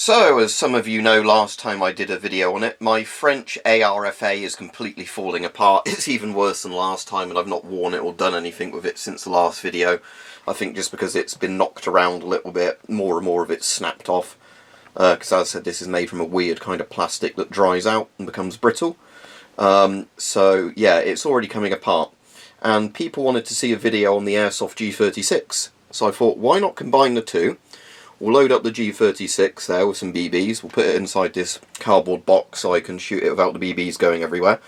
So, as some of you know, last time I did a video on it, my French ARFA is completely falling apart. It's even worse than last time, and I've not worn it or done anything with it since the last video. I think just because it's been knocked around a little bit, more and more of it's snapped off. Because as I said, this is made from a weird kind of plastic that dries out and becomes brittle. So, yeah, it's already coming apart. And people wanted to see a video on the Airsoft G36. So I thought, why not combine the two? We'll load up the G36 there with some BBs, we'll put it inside this cardboard box so I can shoot it without the BBs going everywhere,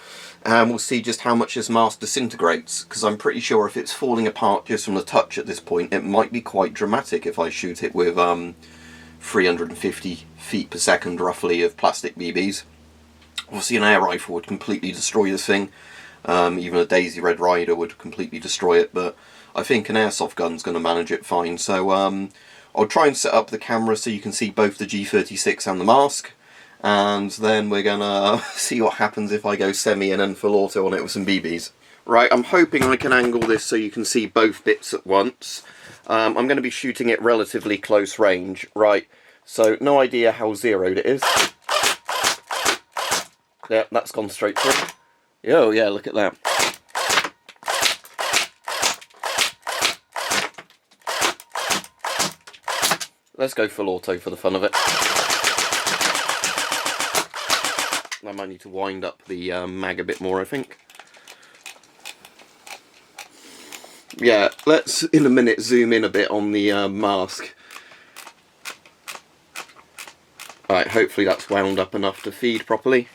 and we'll see just how much this mask disintegrates, because I'm pretty sure if it's falling apart just from the touch at this point, it might be quite dramatic if I shoot it with 350 feet per second roughly of plastic BBs. Obviously an air rifle would completely destroy this thing, even a Daisy Red Ryder would completely destroy it, but I think an airsoft gun's going to manage it fine, so I'll try and set up the camera so you can see both the G36 and the mask, and then we're gonna see what happens if I go semi and then full auto on it with some BBs. Right, I'm hoping I can angle this so you can see both bits at once. I'm going to be shooting it relatively close range. Right, so no idea how zeroed it is. Yeah, that's gone straight through. Oh yeah, look at that. Let's go full auto for the fun of it. I might need to wind up the mag a bit more, I think. Yeah, let's in a minute zoom in a bit on the mask. Alright, hopefully that's wound up enough to feed properly.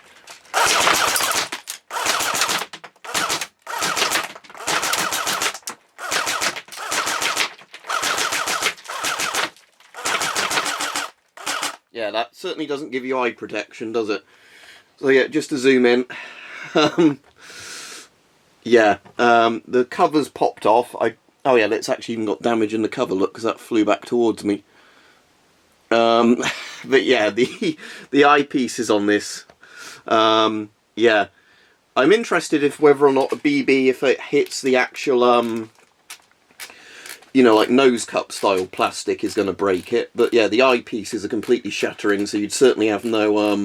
Yeah, that certainly doesn't give you eye protection, does it? So yeah, just to zoom in. The cover's popped off. Oh yeah, it's actually even got damage in the cover, look, because that flew back towards me. But yeah, the eyepiece is on this. Yeah, I'm interested if whether or not a BB, if it hits the actual you know, like nose cup style plastic, is going to break it. But yeah, the eyepieces are completely shattering, so you'd certainly have no,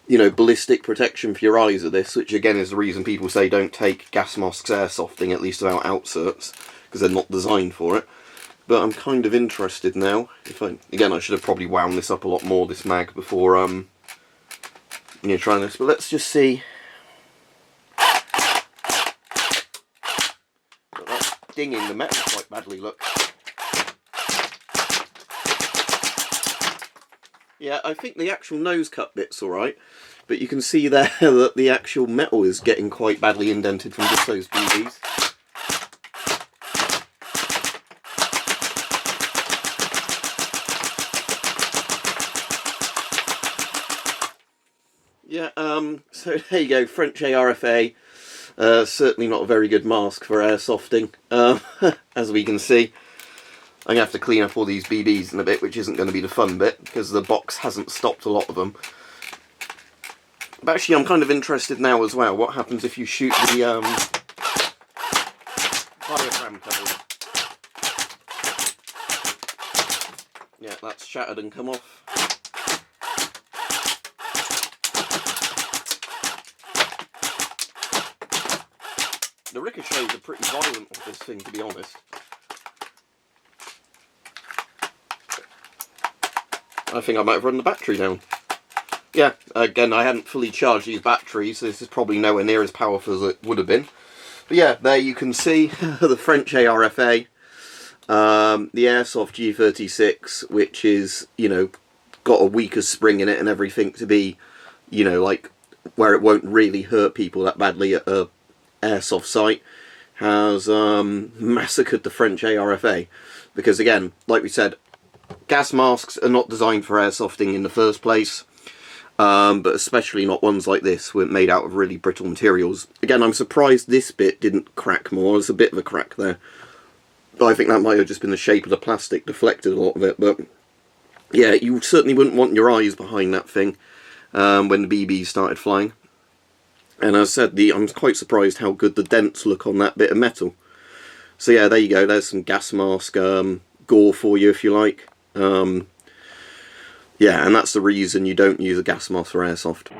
you know, ballistic protection for your eyes of this, which again is the reason people say don't take gas masks airsofting, at least without outserts, because they're not designed for it. But I'm kind of interested now. Again, I should have probably wound this up a lot more, this mag, before, you know, trying this. But let's just see. Dinging the metal quite badly, look. Yeah, I think the actual nose cut bit's alright, but you can see there that the actual metal is getting quite badly indented from just those BBs. Yeah, so there you go, French ARFA. Certainly not a very good mask for airsofting, as we can see. I'm going to have to clean up all these BBs in a bit, which isn't going to be the fun bit, because the box hasn't stopped a lot of them. But actually, I'm kind of interested now as well, what happens if you shoot the diaphragm cover. Yeah, that's shattered and come off. The ricochets are pretty violent with this thing, to be honest. I think I might have run the battery down. Yeah, again, I hadn't fully charged these batteries, so this is probably nowhere near as powerful as it would have been. But yeah, there you can see the French ARFA, the Airsoft G36, which is, you know, got a weaker spring in it and everything to be, you know, like, where it won't really hurt people that badly at a airsoft site, has massacred the French ARFA, because again, like we said, gas masks are not designed for airsofting in the first place, but especially not ones like this, were made out of really brittle materials. Again, I'm surprised this bit didn't crack more. There's a bit of a crack there, but I think that might have just been the shape of the plastic deflected a lot of it. But yeah, you certainly wouldn't want your eyes behind that thing when the BBs started flying. And as I said, I'm quite surprised how good the dents look on that bit of metal. So yeah, there you go. There's some gas mask gore for you, if you like. Yeah, and that's the reason you don't use a gas mask for airsoft.